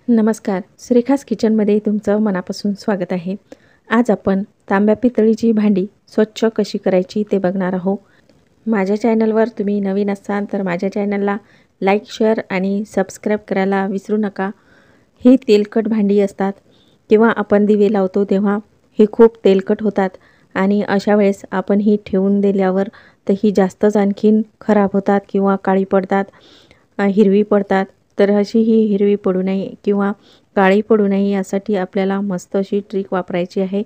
नमस्कार, श्रीखास किचनमध्ये तुमचं मनापासून स्वागत आहे। आज आपण तांब्या पितळीची भांडी स्वच्छ कशी करायची ते बघणार आहोत। माझ्या चॅनलवर तुम्ही नवीन असाल तर माझ्या चॅनलला लाईक, शेअर आणि सबस्क्राईब करायला विसरू नका। ही तेलकट भांडी असतात किंवा आपण दिवे लावतो तेव्हा ही खूप तेलकट होतात आणि अशा वेळेस आपण ही ठेवून दिल्यावर तर ही जास्तच आणखीन खराब होतात किंवा काळी पडतात, हिरवी पडतात। तर अशी ही हिरवी पडू नये किंवा काळी पडू नये यासाठी आपल्याला मस्त अशी ट्रिक वापरायची आहे।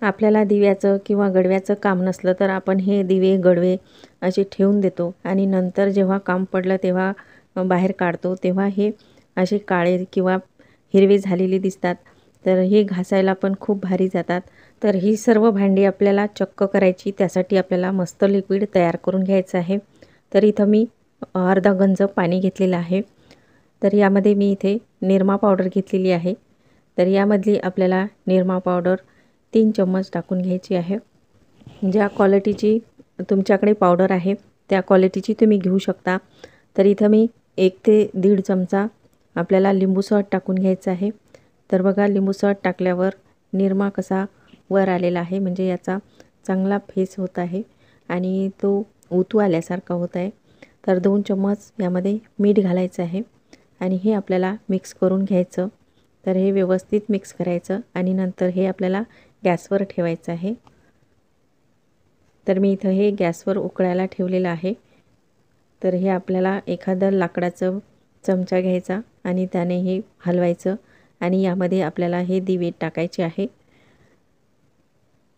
आपल्याला दिव्याचं किंवा गडव्याचं काम नसलं तर आपण हे दिवे गडवे असे ठेवून देतो आणि नंतर जेव्हा काम पडलं तेव्हा बाहेर काढतो तेव्हा हे असे काळे किंवा हिरवे झालेले दिसतात। तर हे घासायला पण खूप भारी जातात। तर ही सर्व भांडी आपल्याला चक्क करायची, त्यासाठी आपल्याला मस्त लिक्विड तयार करून घ्यायचं आहे। तर इथं मी अर्धा गंज पाणी घेतलेलं आहे। तर यामध्ये मी इथे निरमा पावडर घेतलेली आहे। तर यामधली आपल्याला निरमा पावडर 3 चम्मच टाकून घ्यायची आहे। ज्या क्वालिटीची तुमच्याकडे पावडर आहे त्या क्वालिटीची तुम्ही घेऊ शकता। तर इथं मी 1 ते 1.5 चमचा आपल्याला लिंबू सरबत टाकून घ्यायचं आहे। तर बघा, लिंबू सरबत टाकल्यावर निरमा कसा वर आलेला आहे, म्हणजे याचा चांगला फेस होत आहे आणि तो उतू आल्यासारखा होत आहे। तर 2 चम्मच यामध्ये मीठ घालायचं आहे आणि हे आपल्याला मिक्स करून घ्यायचं। तर हे व्यवस्थित मिक्स करायचं आणि नंतर हे आपल्याला गॅसवर ठेवायचं आहे। तर मी इथं हे गॅसवर उकळायला ठेवलेलं आहे। तर हे आपल्याला एखादा लाकडाचा चमचा घ्यायचा आणि त्याने हे हलवायचं आणि यामध्ये आपल्याला हे दिवे टाकायचे आहे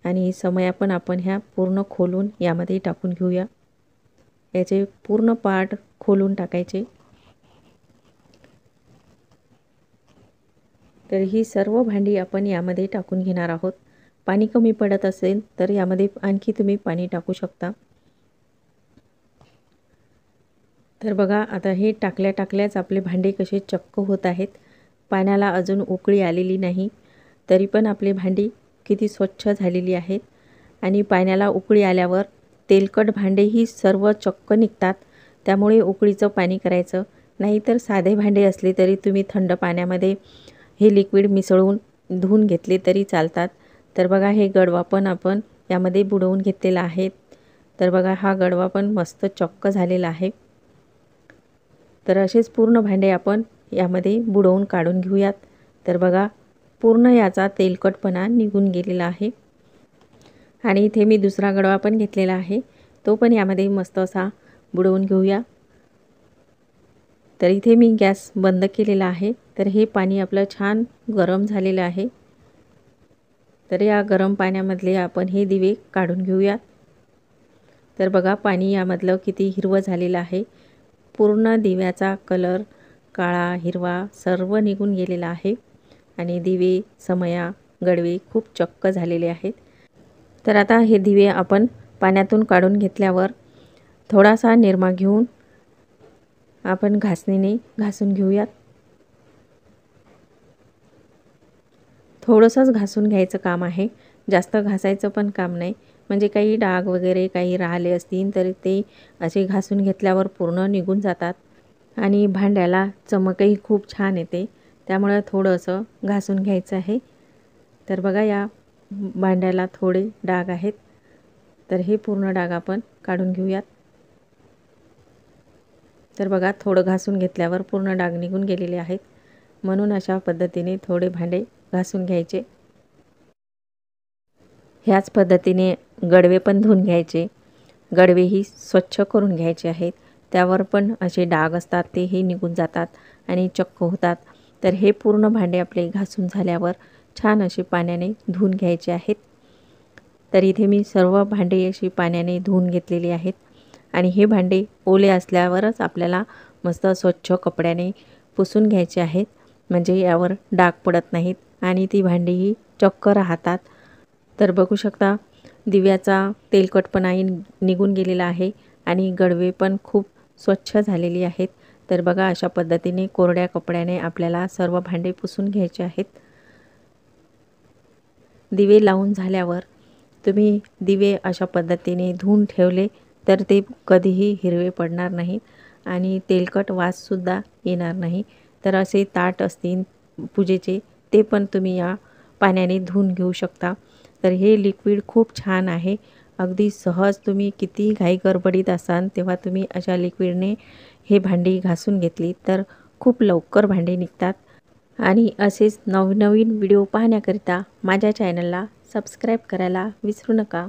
आणि समया पण आपण ह्या पूर्ण खोलून यामध्ये टाकून घेऊया। याचे पूर्ण पार्ट खोलून टाकायचे। तर ही सर्व भांडी आपण यामध्ये टाकून घेणार आहोत। पाणी कमी पडत असेल तर यामध्ये आणखी तुम्ही पाणी टाकू शकता। तर बघा, आता हे टाकल्याच आपले भांडे कसे चक्क होत आहेत। पाण्याला अजून उकळी आलेली नाही तरी पण आपली भांडी किती स्वच्छ झालेली आहेत आणि पाण्याला उकळी आल्यावर तेलकट भांडे ही सर्व चक्क निघतात। त्यामुळे उकळीचं पाणी करायचं, नाहीतर साधे भांडे असले तरी तुम्ही थंड पाण्यामध्ये हे लिक्विड मिसळून धुवून घेतले तरी चालतात। तर बघा, हे गडवा पण आपण यामध्ये बुडवून घेतलेला आहे। तर बघा, हा गडवा पण मस्त चक्क झालेला आहे। तर असेच पूर्ण भांडे आपण यामध्ये बुडवून काढून घेऊयात। तर बघा, पूर्ण याचा तेलकटपणा निघून गेलेला आहे आणि इथे मी दुसरा गडवा पण घेतलेला आहे, तो पण यामध्ये मस्त असा बुडवून घेऊया। तर इथे मी गॅस बंद केलेला आहे। तर हे पाणी आपलं छान गरम झालेलं आहे। तर या गरम पाण्यामधले आपण हे दिवे काढून घेऊया। तर बघा, पाणी यामधलं किती हिरवं झालेलं आहे। पूर्ण दिव्याचा कलर काळा हिरवा सर्व निघून गेलेला आहे आणि दिवे समया गडवे खूप चक्क झालेले आहेत। तर आता हे दिवे आपण पाण्यातून काढून घेतल्यावर थोडासा निरमा घेऊन आपण घासणीने घासून घेऊयात। थोडंसंच घासून घ्यायचं काम आहे, जास्त घासायचं पण काम नाही, म्हणजे काही डाग वगैरे काही राहिले असतील तर ते असे घासून घेतल्यावर पूर्ण निघून जातात आणि भांड्याला चमकही खूप छान येते। त्यामुळे थोडंसं घासून घ्यायचं आहे। तर बघा, या भांड्याला थोडे डाग आहेत, तर हे पूर्ण डाग आपण काढून घेऊयात। तर बघा, थोडं घासून घेतल्यावर पूर्ण डाग निघून गेलेले आहेत, म्हणून अशा पद्धतीने थोडे भांडे घासून घ्यायचे। ह्याच पद्धतीने गडवे पण धुवून घ्यायचे। गडवेही स्वच्छ करून घ्यायचे आहेत, त्यावर पण असे डाग असतात तेही निघून जातात आणि चक्क होतात। तर हे पूर्ण भांडे आपले घासून झाल्यावर छान असे पाण्याने धुवून घ्यायचे आहेत। तर इथे मी सर्व भांडे अशी पाण्याने धुवून घेतलेली आहेत आणि हे भांडे ओले असल्यावरच आपल्याला मस्त स्वच्छ कपड्याने पुसून घ्यायचे आहेत, म्हणजे यावर डाग पडत नाहीत आणि ती भांडीही चक्क राहतात। तर बघू शकता, दिव्याचा तेलकटपणाही निघून गेलेला आहे आणि गडवे पण खूप स्वच्छ झालेली आहेत। तर बघा, अशा पद्धतीने कोरड्या कपड्याने आपल्याला सर्व भांडे पुसून घ्यायचे आहेत। दिवे लावून झाल्यावर तुम्ही दिवे अशा पद्धतीने धुवून ठेवले तर ते कधीही हिरवे पडणार नाहीत आणि तेलकट वाससुद्धा येणार नाही। तर असे ताट असतील पूजेचे ते पण तुम्ही या पाण्याने धुवून घेऊ शकता। तर हे लिक्विड खूप छान आहे। अगदी सहज तुम्ही किती घाई गडबडीत असाल तेव्हा तुम्ही अशा लिक्विडने हे भांडी घासून घेतली तर खूप लवकर भांडी निघतात। आणि असेच नवनवीन व्हिडिओ पाहण्याकरिता माझ्या चॅनलला सबस्क्राईब करायला विसरू नका।